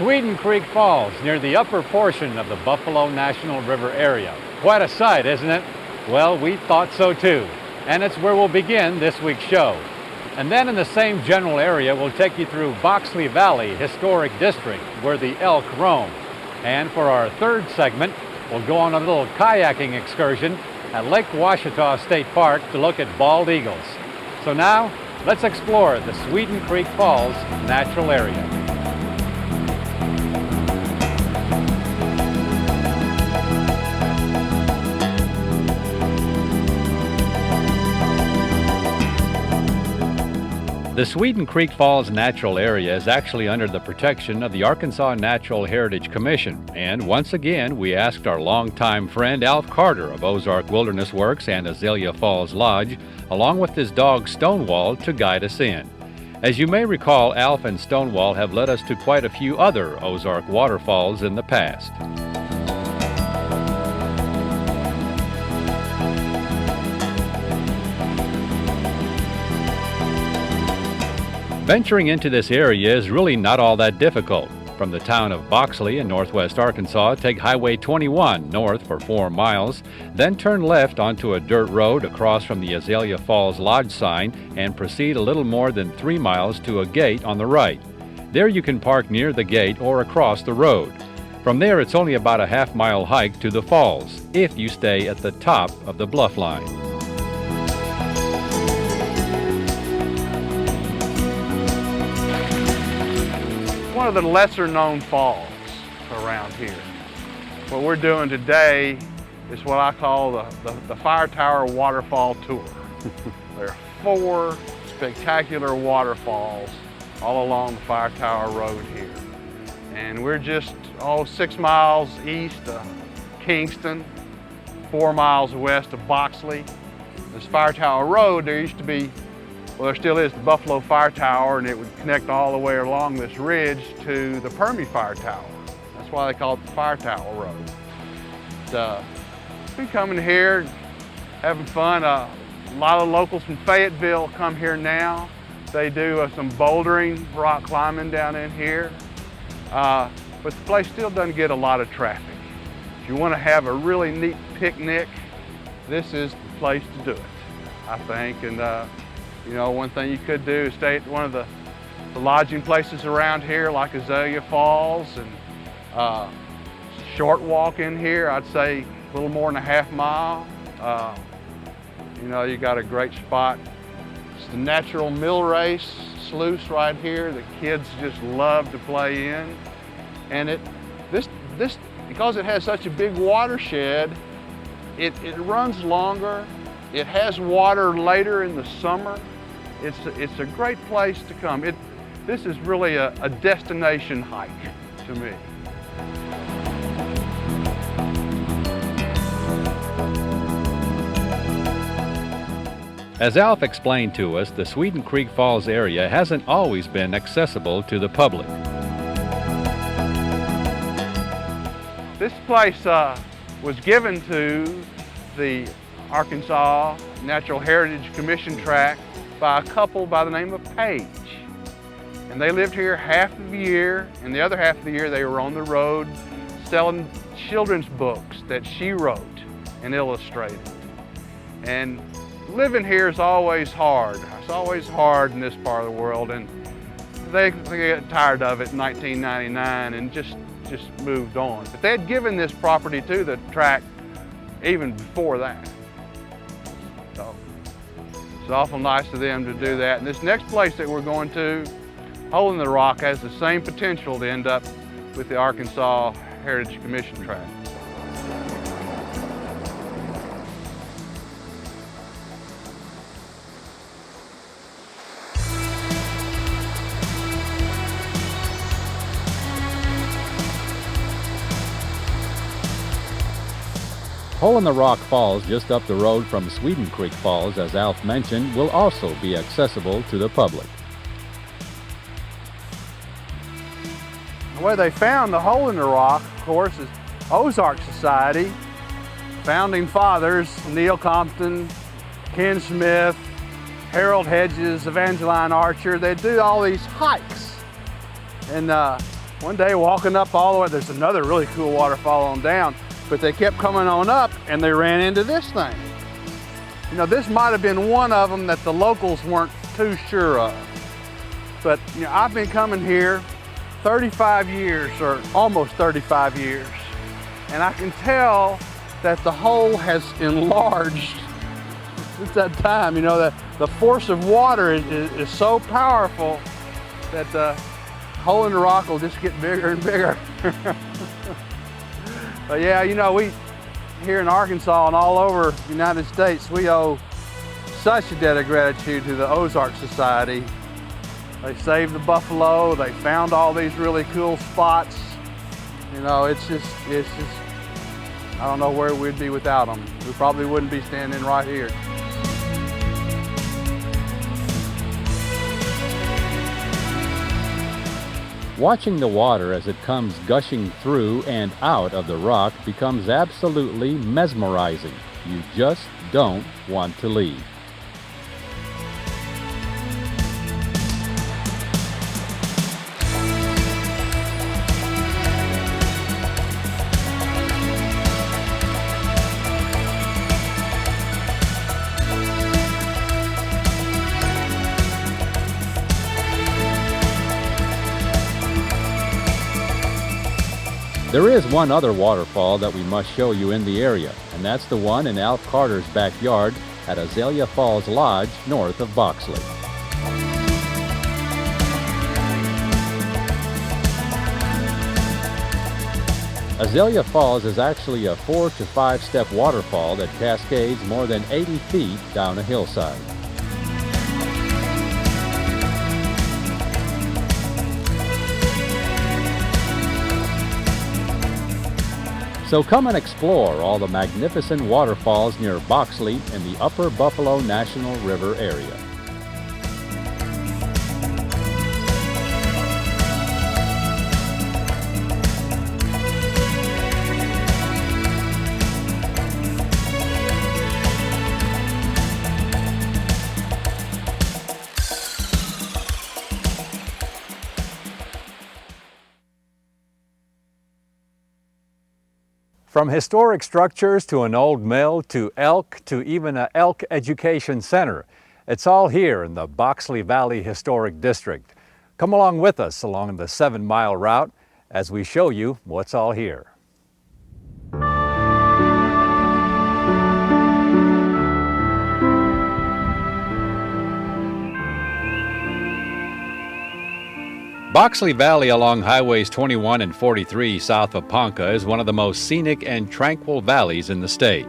Sweden Creek Falls, near the upper portion of the Buffalo National River area. Quite a sight, isn't it? Well, we thought so too. And it's where we'll begin this week's show. And then in the same general area, we'll take you through Boxley Valley Historic District, where the elk roam. And for our third segment, we'll go on a little kayaking excursion at Lake Ouachita State Park to look at bald eagles. So now, let's explore the Sweden Creek Falls natural area. The Sweden Creek Falls natural area is actually under the protection of the Arkansas Natural Heritage Commission. And once again, we asked our longtime friend Alf Carter of Ozark Wilderness Works and Azalea Falls Lodge, along with his dog Stonewall, to guide us in. As you may recall, Alf and Stonewall have led us to quite a few other Ozark waterfalls in the past. Venturing into this area is really not all that difficult. From the town of Boxley in northwest Arkansas, take Highway 21 north for 4 miles, then turn left onto a dirt road across from the Azalea Falls Lodge sign and proceed a little more than 3 miles to a gate on the right. There you can park near the gate or across the road. From there it's only about a half-mile hike to the falls, if you stay at the top of the bluff line. One of the lesser known falls around here. What we're doing today is what I call the Fire Tower Waterfall Tour. There are 4 spectacular waterfalls all along the Fire Tower Road here. And we're just 6 miles east of Kingston, 4 miles west of Boxley. This Fire Tower Road, there used to be, well, there still is the Buffalo Fire Tower, and it would connect all the way along this ridge to the Permy Fire Tower. That's why they call it the Fire Tower Road. We coming here, having fun. A lot of locals from Fayetteville come here now. They do some bouldering, rock climbing down in here. But the place still doesn't get a lot of traffic. If you want to have a really neat picnic, this is the place to do it, I think. And you know, one thing you could do is stay at one of the lodging places around here, like Azalea Falls, and short walk in here. I'd say a little more than a half mile. You know, you got a great spot. It's the natural mill race sluice right here. The kids just love to play in, and this because it has such a big watershed, it runs longer. It has water later in the summer. It's a great place to come. This is really a destination hike to me. As Alf explained to us, the Sweden Creek Falls area hasn't always been accessible to the public. This place was given to the Arkansas Natural Heritage Commission tract by a couple by the name of Page. And they lived here half of the year, and the other half of the year they were on the road selling children's books that she wrote and illustrated. And living here is always hard. It's always hard in this part of the world, and they got tired of it in 1999 and just moved on. But they had given this property to the tract even before that. So it's awful nice of them to do that. And this next place that we're going to, Hole in the Rock, has the same potential to end up with the Arkansas Heritage Commission tract. Hole in the Rock Falls, just up the road from Sweden Creek Falls, as Alf mentioned, will also be accessible to the public. The way they found the Hole in the Rock, of course, is Ozark Society. Founding fathers, Neil Compton, Ken Smith, Harold Hedges, Evangeline Archer, they do all these hikes. And One day walking up all the way, there's another really cool waterfall on down, but they kept coming on up and they ran into this thing. You know, this might have been one of them that the locals weren't too sure of. But you know, I've been coming here 35 years, or almost 35 years, and I can tell that the hole has enlarged since that time. You know, that the force of water is so powerful that the hole in the rock will just get bigger and bigger. But yeah, you know, we here in Arkansas and all over the United States, we owe such a debt of gratitude to the Ozark Society. They saved the buffalo, they found all these really cool spots. You know, it's just, I don't know where we'd be without them. We probably wouldn't be standing right here. Watching the water as it comes gushing through and out of the rock becomes absolutely mesmerizing. You just don't want to leave. There is one other waterfall that we must show you in the area, and that's the one in Alf Carter's backyard at Azalea Falls Lodge, north of Boxley. Azalea Falls is actually a 4 to 5 step waterfall that cascades more than 80 feet down a hillside. So come and explore all the magnificent waterfalls near Boxley in the Upper Buffalo National River area. From historic structures to an old mill to elk to even an elk education center, it's all here in the Boxley Valley Historic District. Come along with us along the 7-mile route as we show you what's all here. Boxley Valley along Highways 21 and 43 south of Ponca is one of the most scenic and tranquil valleys in the state.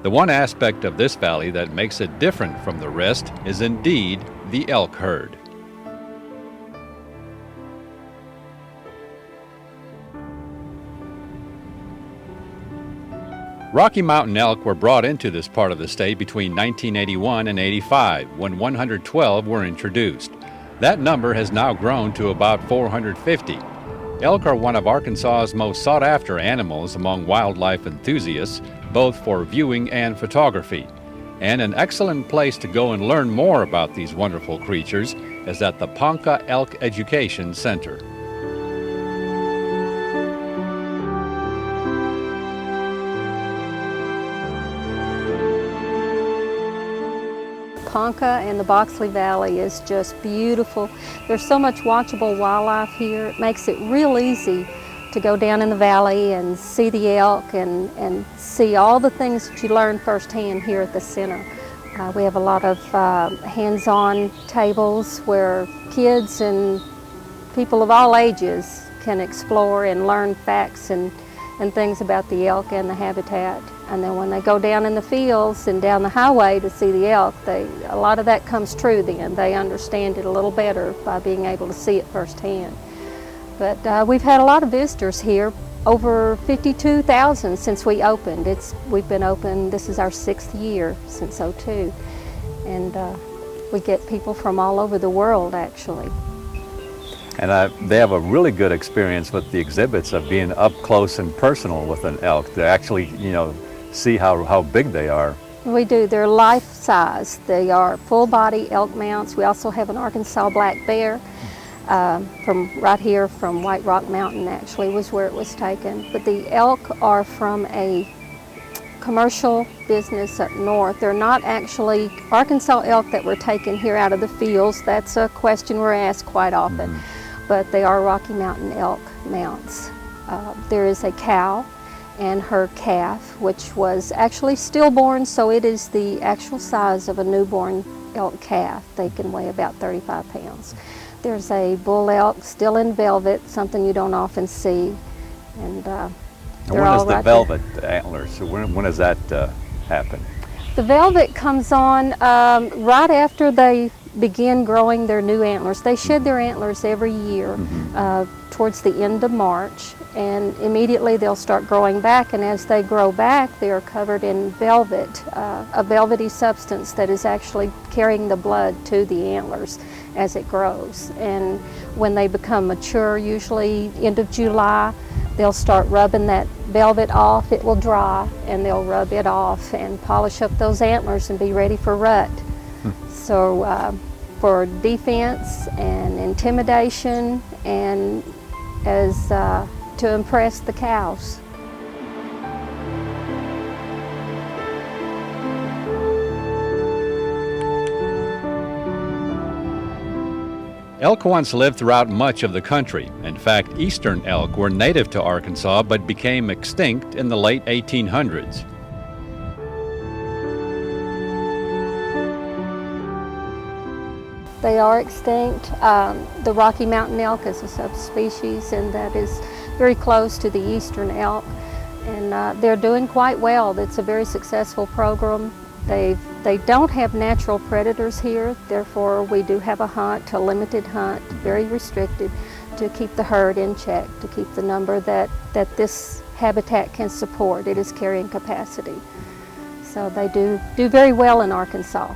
The one aspect of this valley that makes it different from the rest is indeed the elk herd. Rocky Mountain elk were brought into this part of the state between 1981 and 85, when 112 were introduced. That number has now grown to about 450. Elk are one of Arkansas's most sought-after animals among wildlife enthusiasts, both for viewing and photography. And an excellent place to go and learn more about these wonderful creatures is at the Ponca Elk Education Center. Ponca and the Boxley Valley is just beautiful. There's so much watchable wildlife here. It makes it real easy to go down in the valley and see the elk and see all the things that you learn firsthand here at the center. We have a lot of hands-on tables where kids and people of all ages can explore and learn facts and things about the elk and the habitat. And then when they go down in the fields and down the highway to see the elk, a lot of that comes true then. They understand it a little better by being able to see it firsthand. But we've had a lot of visitors here, over 52,000 since we opened. We've been open, this is our 6th year since '02. And we get people from all over the world actually. And they have a really good experience with the exhibits of being up close and personal with an elk. They actually, you know, see how big they are. We do. They're life size. They are full body elk mounts. We also have an Arkansas black bear. from right here from White Rock Mountain actually was where it was taken. But the elk are from a commercial business up north. They're not actually Arkansas elk that were taken here out of the fields. That's a question we're asked quite often. But they are Rocky Mountain elk mounts. There is a cow and her calf, which was actually stillborn, so it is the actual size of a newborn elk calf. They can weigh about 35 pounds. There's a bull elk still in velvet, something you don't often see. And when does the velvet antlers, so when does that happen? The velvet comes on right after they begin growing their new antlers. They shed their antlers every year towards the end of March, and immediately they'll start growing back, and as they grow back they are covered in velvet, a velvety substance that is actually carrying the blood to the antlers as it grows. And when they become mature, usually end of July, they'll start rubbing that velvet off. It will dry and they'll rub it off and polish up those antlers and be ready for rut. So for defense and intimidation and as to impress the cows. Elk once lived throughout much of the country. In fact, eastern elk were native to Arkansas but became extinct in the late 1800s. They are extinct. The Rocky Mountain elk is a subspecies, and that is very close to the eastern elk. And they're doing quite well. It's a very successful program. They don't have natural predators here, therefore we do have a hunt, a limited hunt, very restricted, to keep the herd in check, to keep the number that this habitat can support. It is carrying capacity. So they do very well in Arkansas.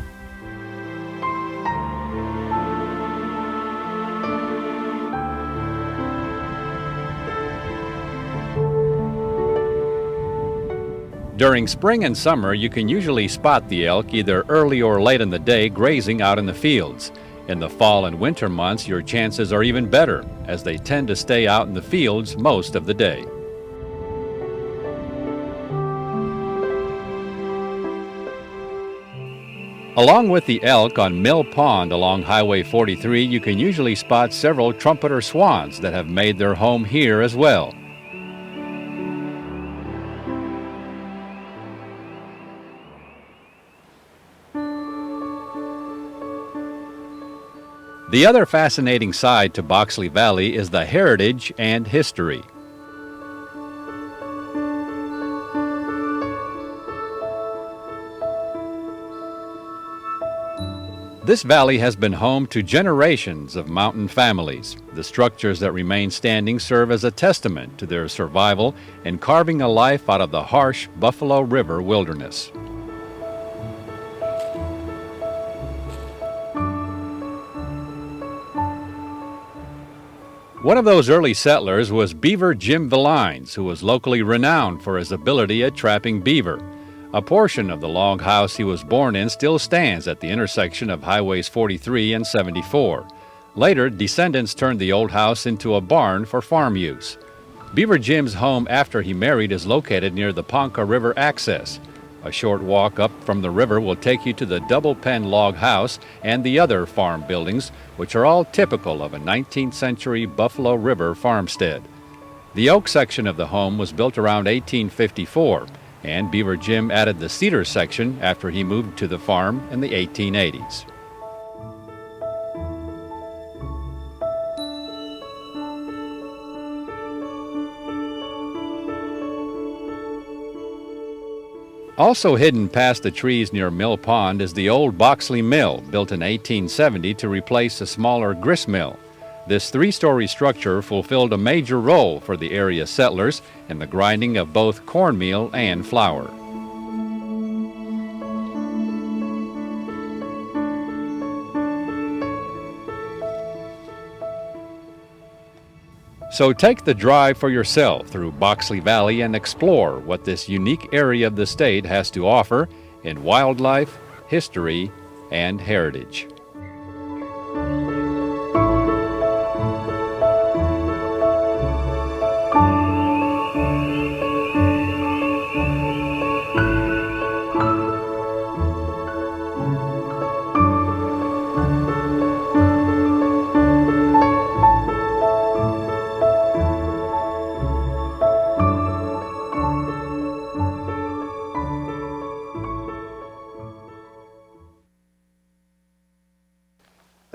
During spring and summer, you can usually spot the elk either early or late in the day grazing out in the fields. In the fall and winter months, your chances are even better, as they tend to stay out in the fields most of the day. Along with the elk on Mill Pond along Highway 43, you can usually spot several trumpeter swans that have made their home here as well. The other fascinating side to Boxley Valley is the heritage and history. This valley has been home to generations of mountain families. The structures that remain standing serve as a testament to their survival and carving a life out of the harsh Buffalo River wilderness. One of those early settlers was Beaver Jim Villines, who was locally renowned for his ability at trapping beaver. A portion of the log house he was born in still stands at the intersection of Highways 43 and 74. Later, descendants turned the old house into a barn for farm use. Beaver Jim's home after he married is located near the Ponca River access. A short walk up from the river will take you to the double pen log house and the other farm buildings, which are all typical of a 19th century Buffalo River farmstead. The oak section of the home was built around 1854, and Beaver Jim added the cedar section after he moved to the farm in the 1880s. Also hidden past the trees near Mill Pond is the old Boxley Mill, built in 1870 to replace a smaller grist mill. This three-story structure fulfilled a major role for the area settlers in the grinding of both cornmeal and flour. So take the drive for yourself through Boxley Valley and explore what this unique area of the state has to offer in wildlife, history, and heritage.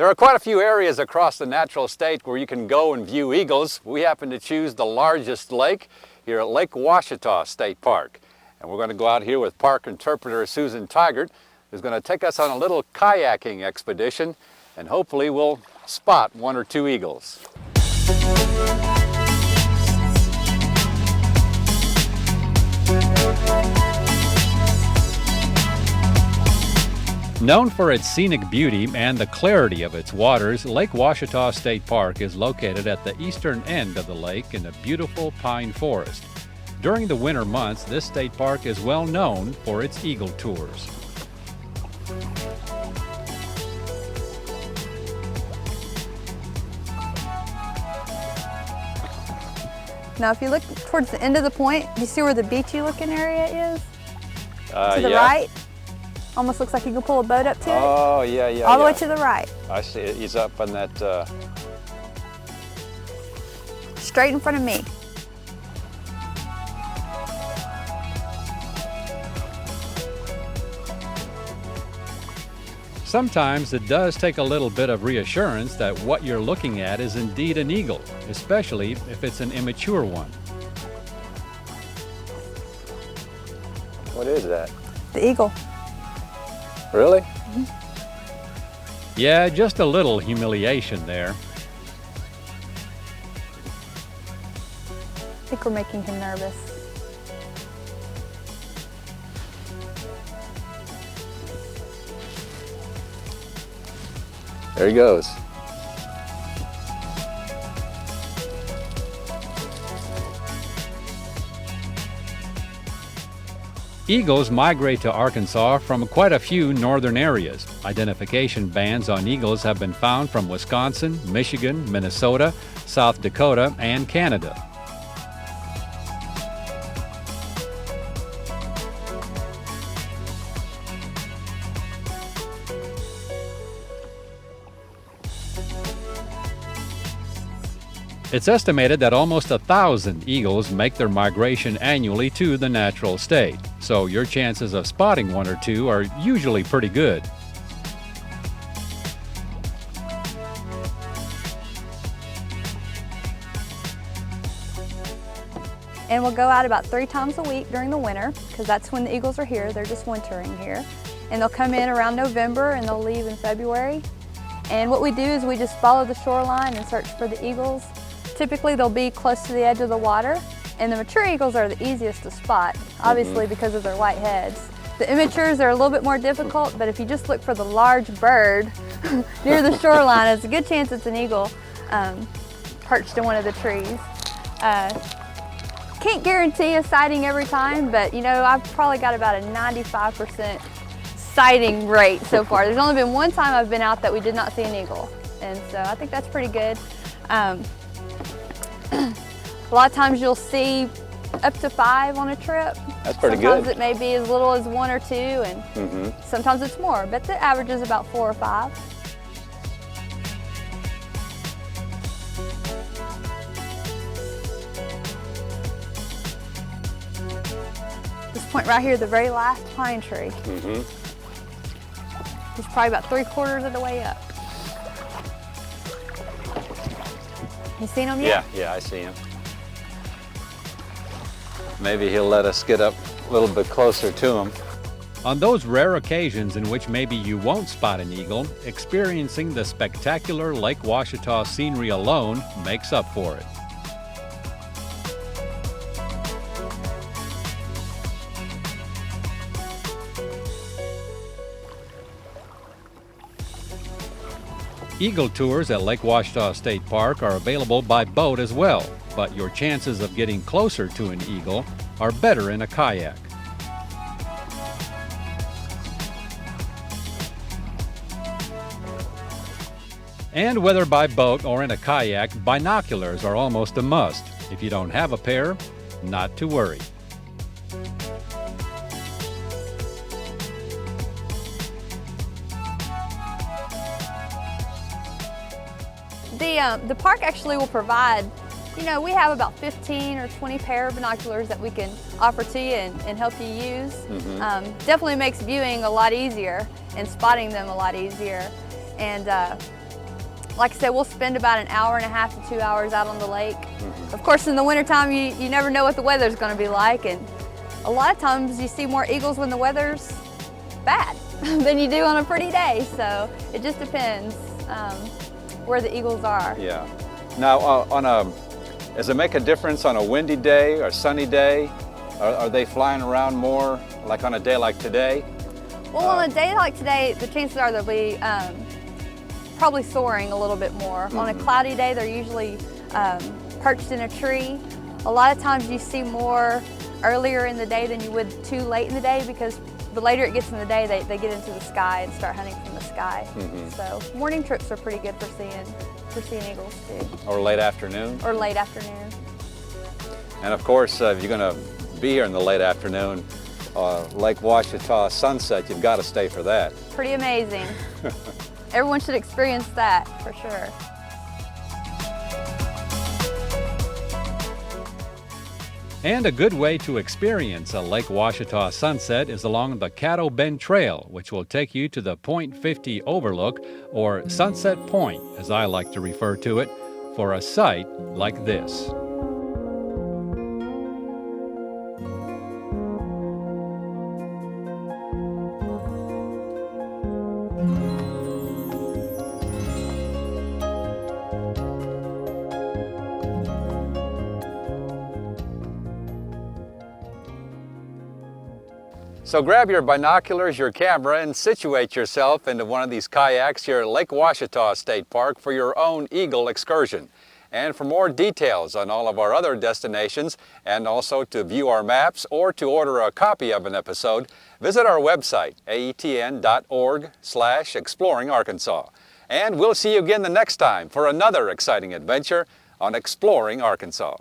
There are quite a few areas across the natural state where you can go and view eagles. We happen to choose the largest lake here at Lake Ouachita State Park. And we're going to go out here with park interpreter Susan Tigert, who's going to take us on a little kayaking expedition, and hopefully we'll spot one or two eagles. Known for its scenic beauty and the clarity of its waters, Lake Ouachita State Park is located at the eastern end of the lake in a beautiful pine forest. During the winter months, this state park is well known for its eagle tours. Now, if you look towards the end of the point, do you see where the beachy looking area is? To the Yeah. right? Almost looks like you can pull a boat up to it. Oh, yeah, yeah, All the yeah. way to the right. I see it. He's up on that. Straight in front of me. Sometimes it does take a little bit of reassurance that what you're looking at is indeed an eagle, especially if it's an immature one. What is that? The eagle. Really? Yeah, just a little humiliation there. I think we're making him nervous. There he goes. Eagles migrate to Arkansas from quite a few northern areas. Identification bands on eagles have been found from Wisconsin, Michigan, Minnesota, South Dakota, and Canada. It's estimated that almost 1,000 eagles make their migration annually to the natural state, so your chances of spotting one or two are usually pretty good. And we'll go out about 3 times a week during the winter, because that's when the eagles are here. They're just wintering here. And they'll come in around November and they'll leave in February. And what we do is we just follow the shoreline and search for the eagles. Typically they'll be close to the edge of the water, and the mature eagles are the easiest to spot, obviously because of their white heads. The immatures are a little bit more difficult, but if you just look for the large bird near the shoreline, it's a good chance it's an eagle perched in one of the trees. Can't guarantee a sighting every time, but you know, I've probably got about a 95% sighting rate so far. There's only been one time I've been out that we did not see an eagle, and so I think that's pretty good. A lot of times you'll see up to 5 on a trip. That's pretty Sometimes good. it may be as little as 1 or 2, and sometimes it's more, but the average is about 4 or 5. This point right here, the very last pine tree. He's probably about 3/4 of the way up. You seen him yet? Yeah, I see him. Maybe he'll let us get up a little bit closer to him. On those rare occasions in which maybe you won't spot an eagle, experiencing the spectacular Lake Ouachita scenery alone makes up for it. Eagle tours at Lake Ouachita State Park are available by boat as well, but your chances of getting closer to an eagle are better in a kayak. And whether by boat or in a kayak, binoculars are almost a must. If you don't have a pair, not to worry. The park actually will provide, you know, we have about 15 or 20 pair of binoculars that we can offer to you and help you use. Definitely makes viewing a lot easier and spotting them a lot easier. And like I said, we'll spend about an hour and a half to 2 hours out on the lake. Of course, in the wintertime, you never know what the weather's going to be like, and a lot of times you see more eagles when the weather's bad than you do on a pretty day, so it just depends where the eagles are. Yeah. Now, does it make a difference on a windy day or sunny day? Are they flying around more, like on a day like today? Well, on a day like today, the chances are they'll be probably soaring a little bit more. On a cloudy day, they're usually perched in a tree. A lot of times you see more earlier in the day than you would too late in the day, because the later it gets in the day, they get into the sky and start hunting from the sky. So morning trips are pretty good for seeing eagles too. Or late afternoon? Or late afternoon. And of course, if you're going to be here in the late afternoon, Lake Ouachita sunset, you've got to stay for that. Pretty amazing. Everyone should experience that for sure. And a good way to experience a Lake Ouachita sunset is along the Caddo Bend Trail, which will take you to the Point 50 overlook, or Sunset Point, as I like to refer to it, for a sight like this. So grab your binoculars, your camera, and situate yourself into one of these kayaks here at Lake Ouachita State Park for your own eagle excursion. And for more details on all of our other destinations, and also to view our maps or to order a copy of an episode, visit our website, aetn.org/exploringarkansas. And we'll see you again the next time for another exciting adventure on Exploring Arkansas.